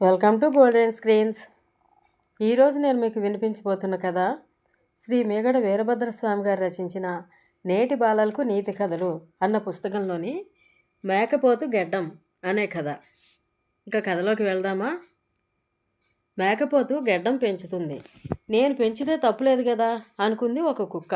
Welcome to golden screens. ఈరోజు నేను మీకు వినిపించబోతున్న కథ శ్రీ మేగడ వీరభద్రస్వామి గారు రచించిన నేటి బాలలకు నీతి కథలు అన్న పుస్తకంలోని మేకపోతు గెడ్డం అనే కథ. ఇంకా కథలోకి వెళ్దామా? మేకపోతు గెడ్డం పెంచుతుంది. నేను పెంచితే తప్పులేదు కదా అనుకుంది ఒక కుక్క.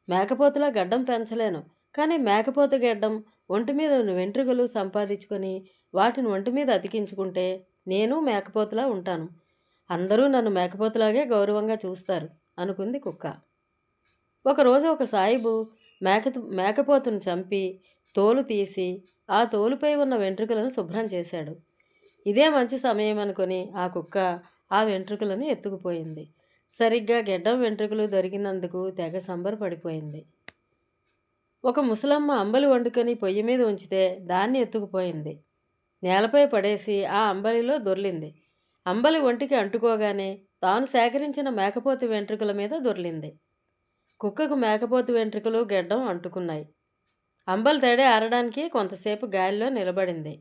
మేకపోతులా గడ్డం పెంచలేను, కానీ మేకపోతు గెడ్డం ఒంటి మీద వెంట్రుకలు సంపాదించుకొని వాటిని ఒంటి మీద అతికించుకుంటే నేను మేకపోతులా ఉంటాను. అందరూ నన్ను మేకపోతులాగే గౌరవంగా చూస్తారు అనుకుంది కుక్క. ఒకరోజు ఒక సాయిబు మేకపోతును చంపి తోలు తీసి ఆ తోలుపై ఉన్న వెంట్రుకలను శుభ్రం చేశాడు. ఇదే మంచి సమయం అనుకొని ఆ కుక్క ఆ వెంట్రుకలను ఎత్తుకుపోయింది. సరిగ్గా గెడ్డం వెంట్రుకలు దొరికినందుకు తెగ సంబరపడిపోయింది. ఒక ముసలమ్మ అంబలి వండుకొని పొయ్యి మీద ఉంచితే దాన్ని ఎత్తుకుపోయింది. నేలపై పడేసి ఆ అంబలిలో దొర్లింది. అంబలి ఒంటికి అంటుకోగానే తాను సేకరించిన మేకపోతు వెంట్రుకల మీద దొర్లింది. కుక్కకు మేకపోతు వెంట్రుకలు గెడ్డం అంటుకున్నాయి. అంబలి తడి ఆరడానికి కొంతసేపు గాలిలో నిలబడింది.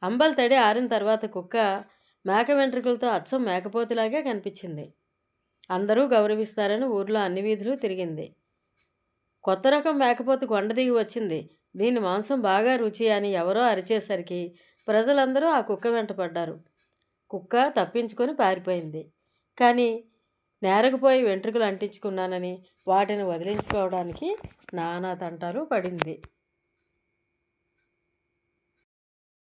అంబలి తడి ఆరిన తర్వాత కుక్క మేక వెంట్రుకలతో అచ్చం మేకపోతులాగే కనిపించింది. అందరూ గౌరవిస్తారని ఊర్లో అన్ని వీధులు తిరిగింది. కొత్త రకం మేకపోతు కొండ దిగి వచ్చింది, దీని మాంసం బాగా రుచి అని ఎవరో అరిచేసరికి ప్రజలందరూ ఆ కుక్క వెంట పడ్డారు. కుక్క తప్పించుకొని పారిపోయింది. కానీ నేరకపోయి వెంట్రుకలు అంటించుకున్నానని వాటిని వదిలించుకోవడానికి నానా తంటాలు పడింది.